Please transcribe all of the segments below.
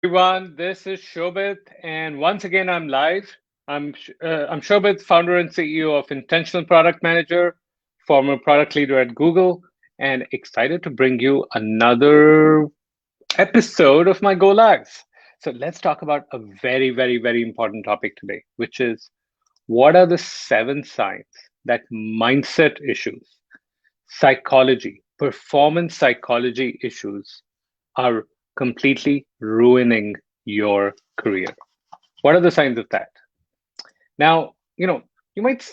everyone. This is Shobit, and once again, I'm live. I'm Shobit, founder and CEO of Intentional Product Manager, former product leader at Google, and excited to bring you another episode of my Go Lives. So let's talk about a very, very, very important topic today, which is what are the 7 signs that mindset issues, psychology, performance psychology issues are completely ruining your career. What are the signs of that? Now, you might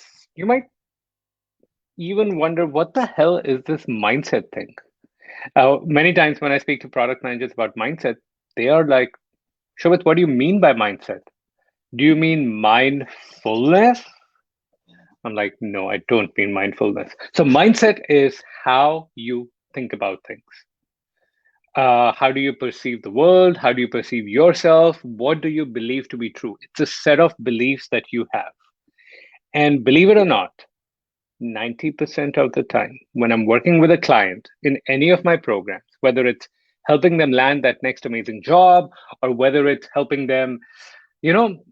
even wonder what the hell is this mindset thing? Many times when I speak to product managers about mindset, they are like, Shobit, what do you mean by mindset? Do you mean mindfulness? I'm like, no, I don't mean mindfulness. So mindset is how you think about things. How do you perceive the world? How do you perceive yourself? What do you believe to be true? It's a set of beliefs that you have. And believe it or not, 90% of the time, when I'm working with a client in any of my programs, whether it's helping them land that next amazing job or whether it's helping them, you know,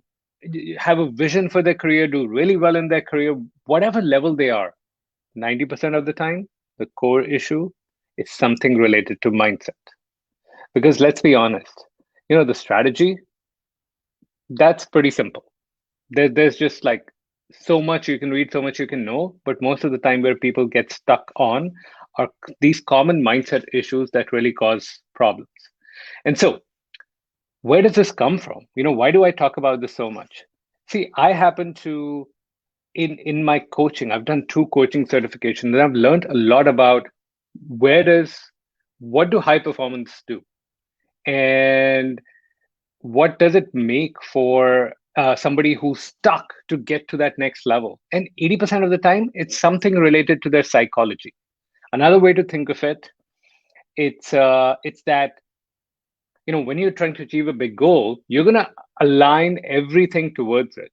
have a vision for their career, do really well in their career, whatever level they are, 90% of the time, the core issue is something related to mindset. Because let's be honest, the strategy, that's pretty simple. There's just like so much you can read, so much you can know, but most of the time where people get stuck on are these common mindset issues that really cause problems. And so, where does this come from? Why do I talk about this so much? See, I happen to in my coaching, I've done 2 coaching certifications and I've learned a lot about where does what do high performance do? And what does it make for somebody who's stuck to get to that next level? And 80% of the time, it's something related to their psychology. Another way to think of it, it's that when you're trying to achieve a big goal, you're gonna align everything towards it.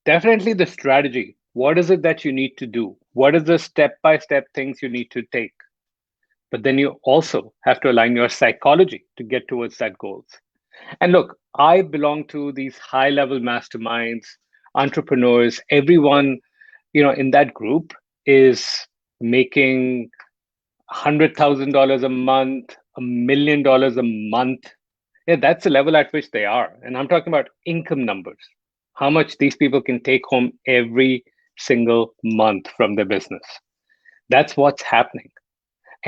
Definitely the strategy. What is it that you need to do? What is the step-by-step things you need to take? But then you also have to align your psychology to get towards that goals. And look, I belong to these high level masterminds, entrepreneurs, everyone, in that group is making $100,000 a month, $1 million a month. Yeah, that's the level at which they are. And I'm talking about income numbers, how much these people can take home every single month from their business. That's what's happening.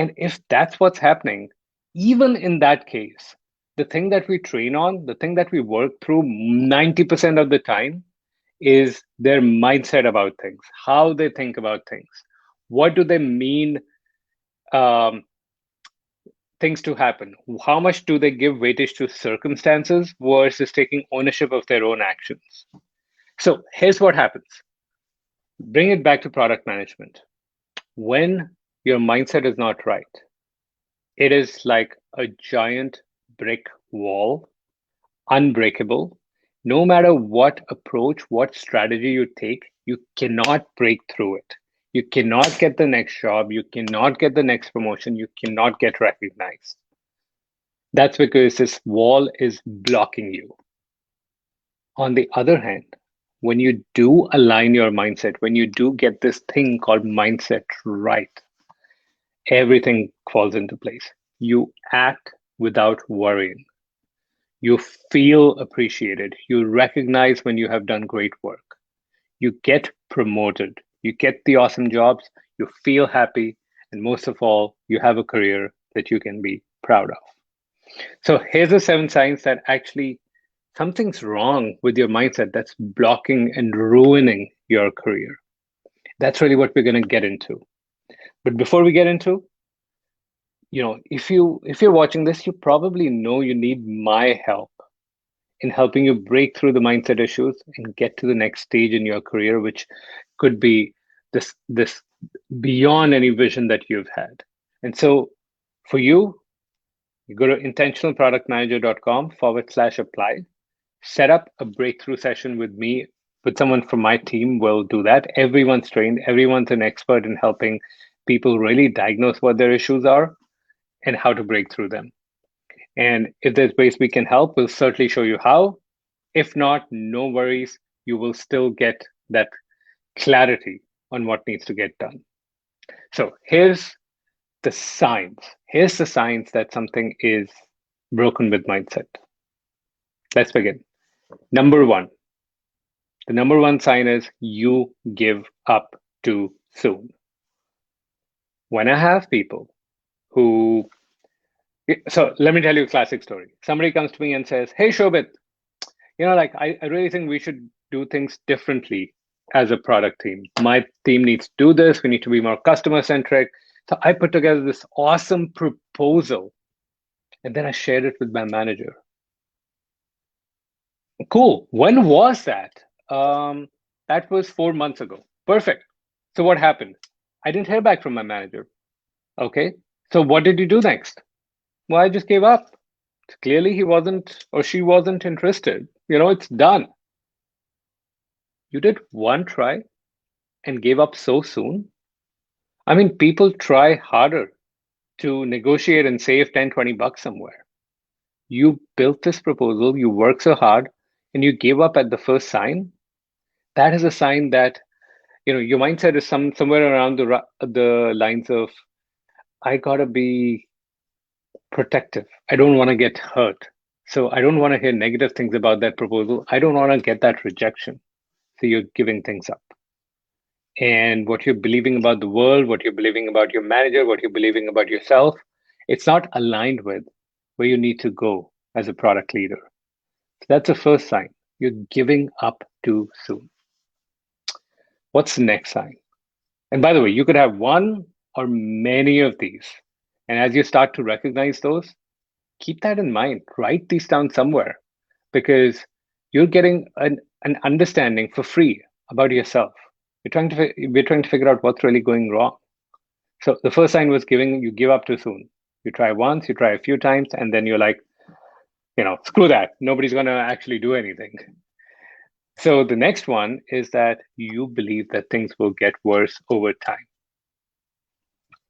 And if that's what's happening, even in that case, the thing that we train on, the thing that we work through 90% of the time is their mindset about things, how they think about things. What do they mean um, things to happen? How much do they give weightage to circumstances versus taking ownership of their own actions? So here's what happens. Bring it back to product management. When your mindset is not right, it is like a giant brick wall, unbreakable. No matter what approach, what strategy you take, you cannot break through it. You cannot get the next job. You cannot get the next promotion. You cannot get recognized. That's because this wall is blocking you. On the other hand, when you do align your mindset, when you do get this thing called mindset right, everything falls into place. You act without worrying. You feel appreciated. You recognize when you have done great work. You get promoted. You get the awesome jobs. You feel happy. And most of all, you have a career that you can be proud of. So here's the 7 signs that actually something's wrong with your mindset that's blocking and ruining your career. That's really what we're going to get into. But before we get into, if you're watching this, you probably know you need my help in helping you break through the mindset issues and get to the next stage in your career, which could be this beyond any vision that you've had. And so for you go to intentionalproductmanager.com/apply, set up a breakthrough session with me, with someone from my team will do that. Everyone's trained, everyone's an expert in helping people really diagnose what their issues are and how to break through them. And if there's ways we can help, we'll certainly show you how. If not, no worries. You will still get that clarity on what needs to get done. So here's the signs. Here's the signs that something is broken with mindset. Let's begin. Number one, the number one sign is you give up too soon. When I have people who, so let me tell you a classic story. Somebody comes to me and says, "Hey, Shobit, like I really think we should do things differently as a product team. My team needs to do this. We need to be more customer centric." So I put together this awesome proposal and then I shared it with my manager. Cool. When was that? That was 4 months ago. Perfect. So what happened? I didn't hear back from my manager. Okay. So what did you do next? Well, I just gave up. Clearly he wasn't or she wasn't interested. It's done. You did one try and gave up so soon? I mean, people try harder to negotiate and save 10, $20 somewhere. You built this proposal, you worked so hard, and you gave up at the first sign. That is a sign that your mindset is somewhere around the lines of, I gotta be protective. I don't want to get hurt. So I don't want to hear negative things about that proposal. I don't want to get that rejection. So you're giving things up. And what you're believing about the world, what you're believing about your manager, what you're believing about yourself, it's not aligned with where you need to go as a product leader. So that's the first sign. You're giving up too soon. What's the next sign? And by the way, you could have one or many of these. And as you start to recognize those, keep that in mind. Write these down somewhere because you're getting an understanding for free about yourself. We're trying to figure out what's really going wrong. So the first sign was you give up too soon. You try once, you try a few times, and then you're like, screw that. Nobody's going to actually do anything. So the next one is that you believe that things will get worse over time.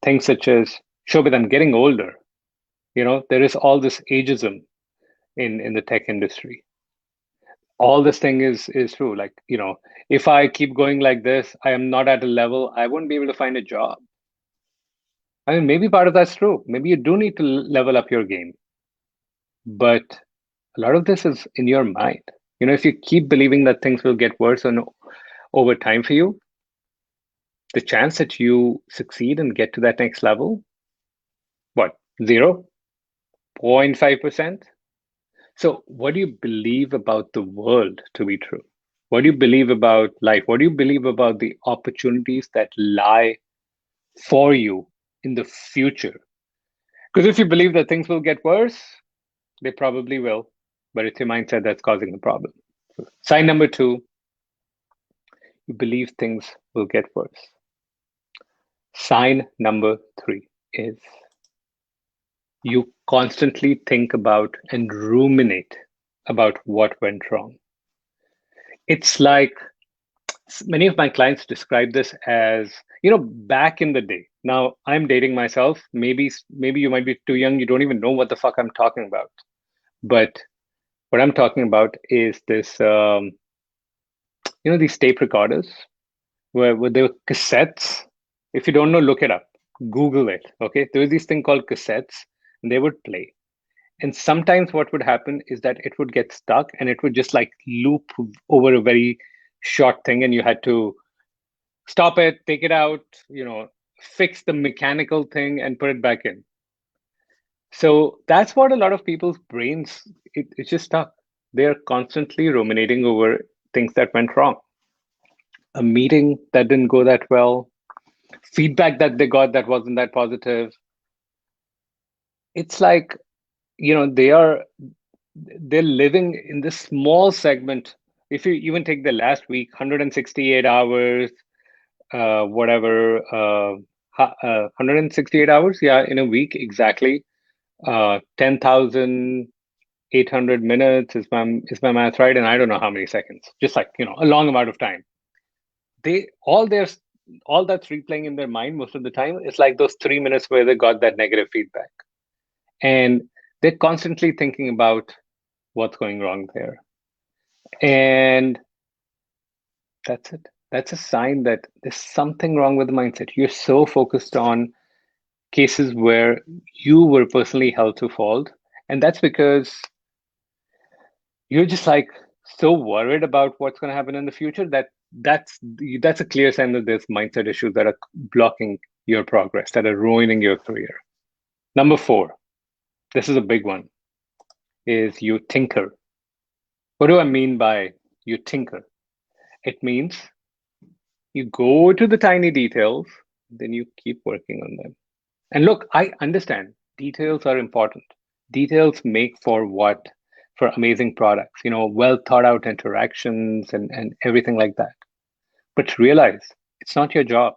Things such as, Shobit, I'm getting older. There is all this ageism in the tech industry. All this thing is true. Like, if I keep going like this, I am not at a level, I won't be able to find a job. I mean, maybe part of that's true. Maybe you do need to level up your game. But a lot of this is in your mind. If you keep believing that things will get worse over time for you, the chance that you succeed and get to that next level, what, 0.5%? So what do you believe about the world to be true? What do you believe about life? What do you believe about the opportunities that lie for you in the future? Because if you believe that things will get worse, they probably will, but it's your mindset that's causing the problem. So sign number two, you believe things will get worse. Sign number three is you constantly think about and ruminate about what went wrong. It's like many of my clients describe this as, back in the day. Now I'm dating myself. Maybe you might be too young. You don't even know what the fuck I'm talking about. But what I'm talking about is this, these tape recorders where they were cassettes. If you don't know, look it up. Google it. Okay. There was this thing called cassettes and they would play. And sometimes what would happen is that it would get stuck and it would just like loop over a very short thing. And you had to stop it, take it out, fix the mechanical thing and put it back in. So that's what a lot of people's brains, it's just stuck. They're constantly ruminating over things that went wrong. A meeting that didn't go that well, feedback that they got that wasn't that positive. It's like, they're living in this small segment. If you even take the last week, 168 hours, whatever, 168 hours, yeah, in a week, exactly. 10,800 minutes is my math right? And I don't know how many seconds, just like, a long amount of time. All that's replaying in their mind most of the time is like those 3 minutes where they got that negative feedback. And They're constantly thinking about what's going wrong there. And that's it. That's a sign that there's something wrong with the mindset. You're so focused on cases where you were personally held to fault. And that's because you're just like so worried about what's going to happen in the future that that's a clear sign that there's mindset issues that are blocking your progress, that are ruining your career. Number four, this is a big one, is you tinker. What do I mean by you tinker? It means you go to the tiny details, then you keep working on them. And look, I understand details are important. Details make for what? For amazing products, well thought out interactions and everything like that. But realize it's not your job.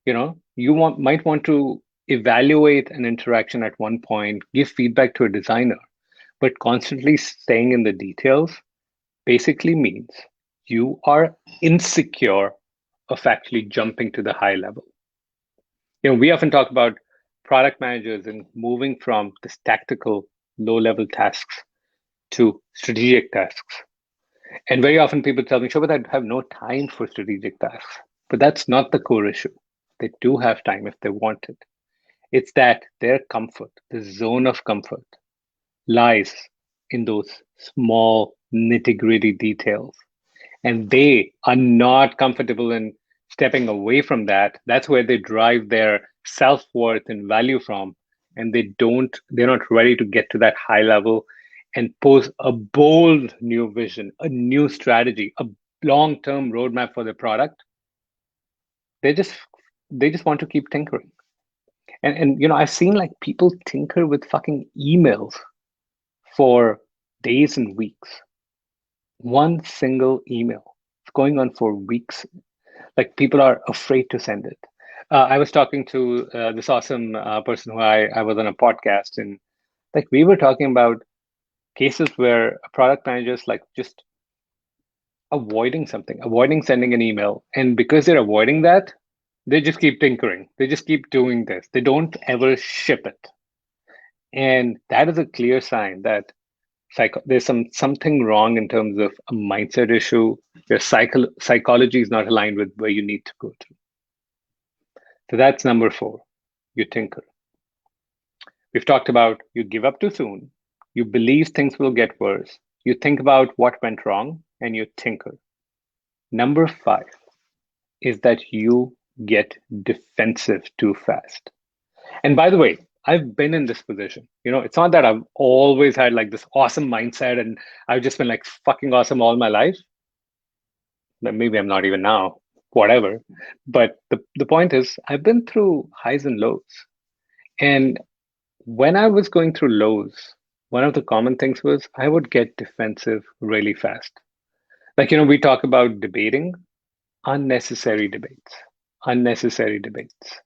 Might want to evaluate an interaction at one point, give feedback to a designer, but constantly staying in the details basically means you are insecure of actually jumping to the high level. We often talk about product managers and moving from this tactical low level tasks to strategic tasks. And very often people tell me, sure, but I have no time for strategic tasks. But that's not the core issue. They do have time if they want it. It's that their comfort, the zone of comfort, lies in those small nitty gritty details. And they are not comfortable in stepping away from that. That's where they drive their self-worth and value from. And they're not ready to get to that high level and pose a bold new vision, a new strategy, a long-term roadmap for their product. They just they just want to keep tinkering. And I've seen like people tinker with fucking emails for days and weeks. One single email. It's going on for weeks. Like people are afraid to send it. I was talking to this awesome person who I was on a podcast, and like we were talking about cases where product managers like just avoiding something, avoiding sending an email. And because they're avoiding that, they just keep tinkering. They just keep doing this. They don't ever ship it. And that is a clear sign that there's something wrong in terms of a mindset issue. Your psychology is not aligned with where you need to go to. So that's number four. You tinker. We've talked about you give up too soon. You believe things will get worse. You think about what went wrong and you tinker. Number five is that you get defensive too fast. And by the way, I've been in this position. It's not that I've always had like this awesome mindset and I've just been like fucking awesome all my life. Maybe I'm not even now, whatever. But the point is, I've been through highs and lows. And when I was going through lows, one of the common things was I would get defensive really fast. Like, we talk about debating, unnecessary debates, unnecessary debates.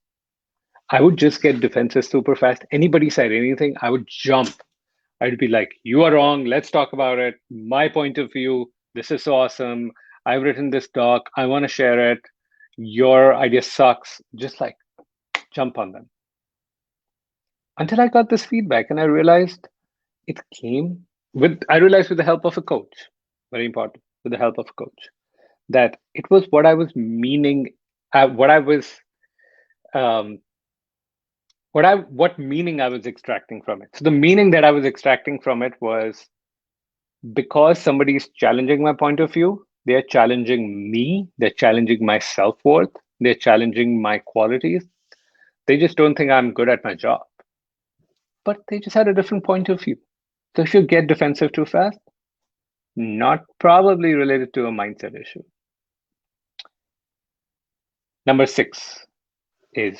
I would just get defensive super fast. Anybody said anything, I would jump. I'd be like, you are wrong. Let's talk about it. My point of view. This is so awesome. I've written this doc. I want to share it. Your idea sucks. Just like jump on them. Until I got this feedback and I realized I realized with the help of a coach, very important, with the help of a coach, that it was what I was meaning, what I was um, what meaning I was extracting from it. So the meaning that I was extracting from it was because somebody is challenging my point of view, they're challenging me, they're challenging my self-worth, they're challenging my qualities. They just don't think I'm good at my job. But they just had a different point of view. So if you get defensive too fast, not probably related to a mindset issue. Number six is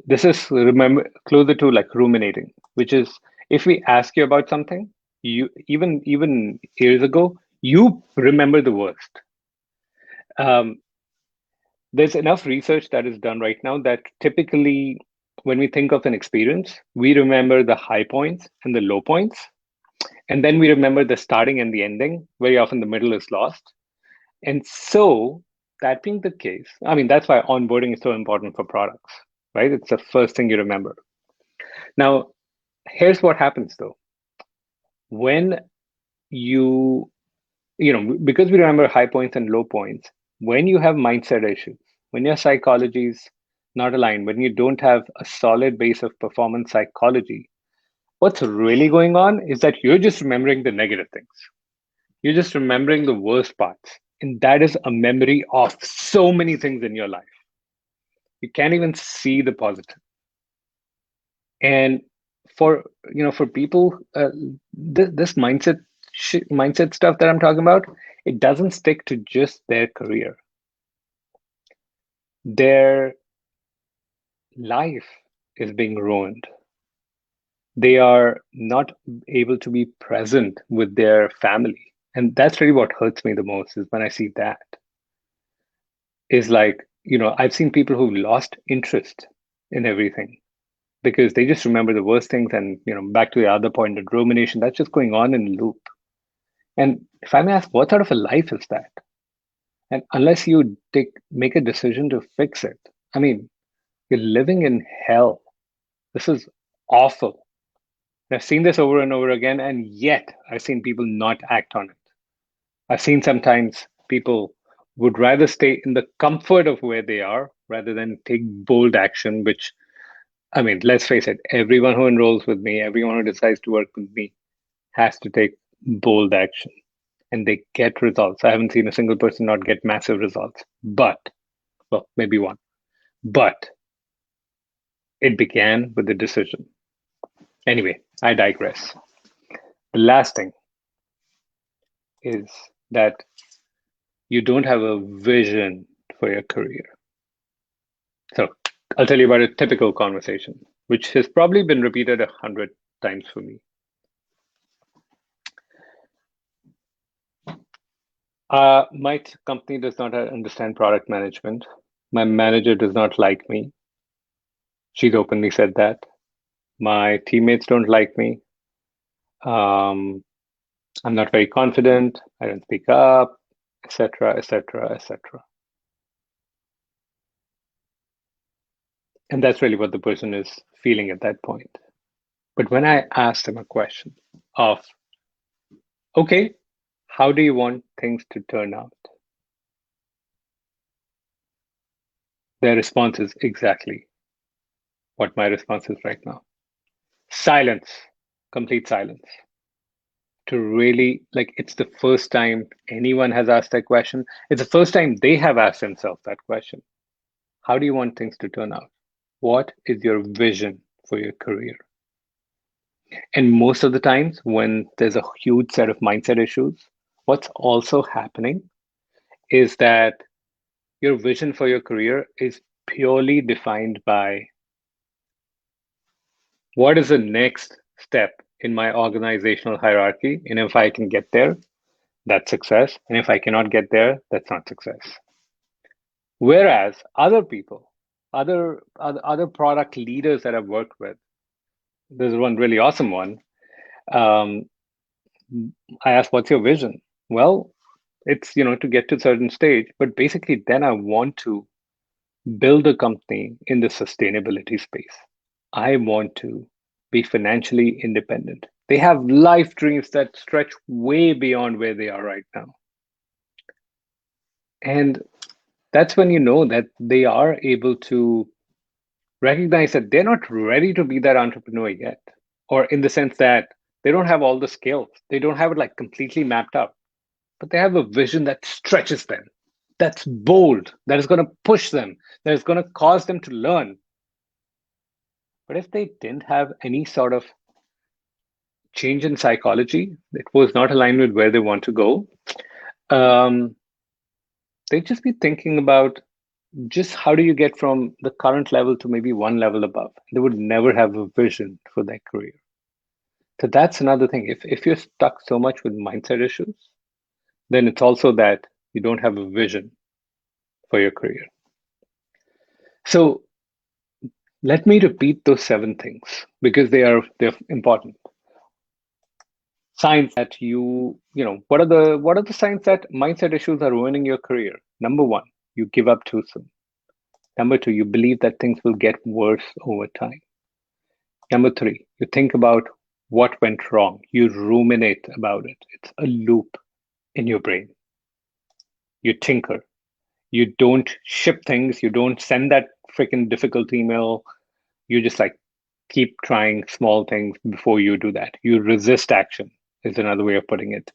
this is remember closer to like ruminating, which is if we ask you about something, you even years ago, you remember the worst. There's enough research that is done right now that typically when we think of an experience, we remember the high points and the low points. And then we remember the starting and the ending. Very often the middle is lost. And so that being the case, I mean, that's why onboarding is so important for products, right? It's the first thing you remember. Now, Here's what happens though. When you, because we remember high points and low points, when you have mindset issues, when your psychology is not aligned, when you don't have a solid base of performance psychology, what's really going on is that you're just remembering the negative things. You're just remembering the worst parts. And that is a memory of so many things in your life. You can't even see the positive. And for people, this mindset stuff that I'm talking about, it doesn't stick to just their career. Their life is being ruined. They are not able to be present with their family. And that's really what hurts me the most is when I see that. Is like, I've seen people who lost interest in everything because they just remember the worst things. And, back to the other point, the rumination, that's just going on in a loop. And if I may ask, what sort of a life is that? And unless you make a decision to fix it, I mean, you're living in hell. This is awful. I've seen this over and over again, and yet I've seen people not act on it. I've seen sometimes people would rather stay in the comfort of where they are rather than take bold action, which, I mean, let's face it, everyone who enrolls with me, everyone who decides to work with me has to take bold action and they get results. I haven't seen a single person not get massive results, but, well, maybe one, but it began with a decision. Anyway, I digress. The last thing is that you don't have a vision for your career. So I'll tell you about a typical conversation, which has probably been repeated 100 times for me. My company does not understand product management. My manager does not like me. She's openly said that. My teammates don't like me. Um, I'm not very confident. I don't speak up, etc., etc., etc. And that's really what the person is feeling at that point. But when I asked them a question of, okay, how do you want things to turn out? Their response is exactly what my response is right now. Silence, complete silence. To really, like, it's the first time anyone has asked that question. It's the first time they have asked themselves that question. How do you want things to turn out? What is your vision for your career? And most of the times, when there's a huge set of mindset issues, what's also happening is that your vision for your career is purely defined by what is the next step in my organizational hierarchy. And if I can get there, that's success. And if I cannot get there, that's not success. Whereas other people, other product leaders that I've worked with, there's one really awesome one. Um, I asked, "What's your vision?" Well, it's to get to a certain stage, but basically, then I want to build a company in the sustainability space. I want to be financially independent. They have life dreams that stretch way beyond where they are right now, and that's when you know that they are able to recognize that they're not ready to be that entrepreneur yet, or in the sense that they don't have all the skills, they don't have it like completely mapped out, but they have a vision that stretches them, that's bold, that is going to push them, that is going to cause them to learn. But if they didn't have any sort of change in psychology, it was not aligned with where they want to go, um, they'd just be thinking about just how do you get from the current level to maybe one level above. They would never have a vision for their career. So that's another thing. If you're stuck so much with mindset issues, then it's also that you don't have a vision for your career. So let me repeat those 7 things because they're important. Signs that what are the signs that mindset issues are ruining your career? Number one, you give up too soon. Number two, you believe that things will get worse over time. Number three, you think about what went wrong. You ruminate about it. It's a loop in your brain. You tinker. You don't ship things. You don't send that freaking difficult email. You just like keep trying small things before you do that. You resist action, is another way of putting it.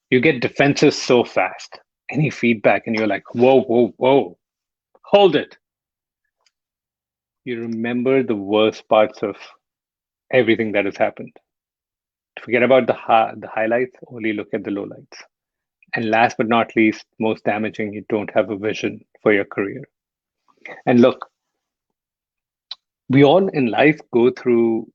You get defensive so fast. Any feedback, and you're like, whoa, whoa, whoa, hold it. You remember the worst parts of everything that has happened. Forget about the highlights, only look at the lowlights. And last but not least, most damaging, you don't have a vision for your career. And look, we all in life go through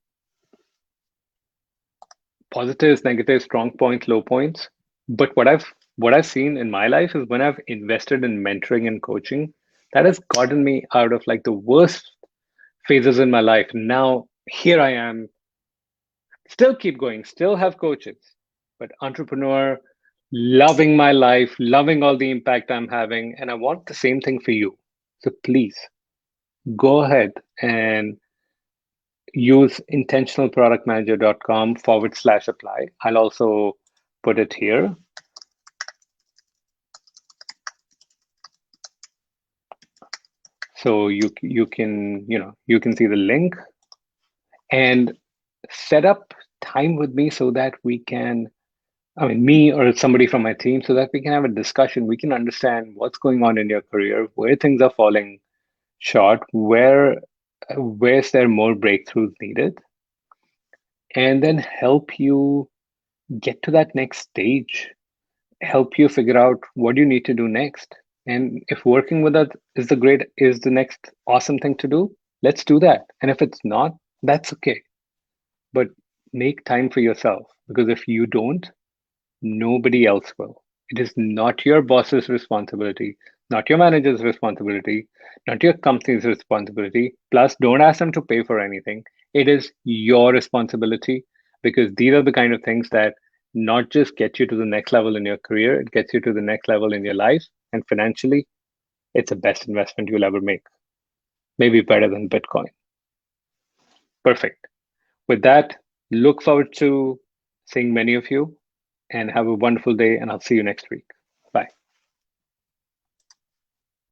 positives, negatives, strong points, low points. But what I've seen in my life is when I've invested in mentoring and coaching, that has gotten me out of like the worst phases in my life. Now here I am, still keep going, still have coaches, but entrepreneur, loving my life, loving all the impact I'm having, and I want the same thing for you. So please go ahead and use intentionalproductmanager.com/apply. I'll also put it here. So you can see the link and set up time with me so that we can, I mean, me or somebody from my team, so that we can have a discussion. We can understand what's going on in your career, where things are falling short, where's there more breakthroughs needed, and then help you get to that next stage, help you figure out what you need to do next. And if working with us is the next awesome thing to do, let's do that. And if it's not, that's okay. But make time for yourself, because if you don't, nobody else will. It is not your boss's responsibility, not your manager's responsibility, not your company's responsibility. Plus, don't ask them to pay for anything. It is your responsibility, because these are the kind of things that not just get you to the next level in your career, it gets you to the next level in your life. And financially, it's the best investment you'll ever make. Maybe better than Bitcoin. Perfect. With that, look forward to seeing many of you and have a wonderful day. And I'll see you next week.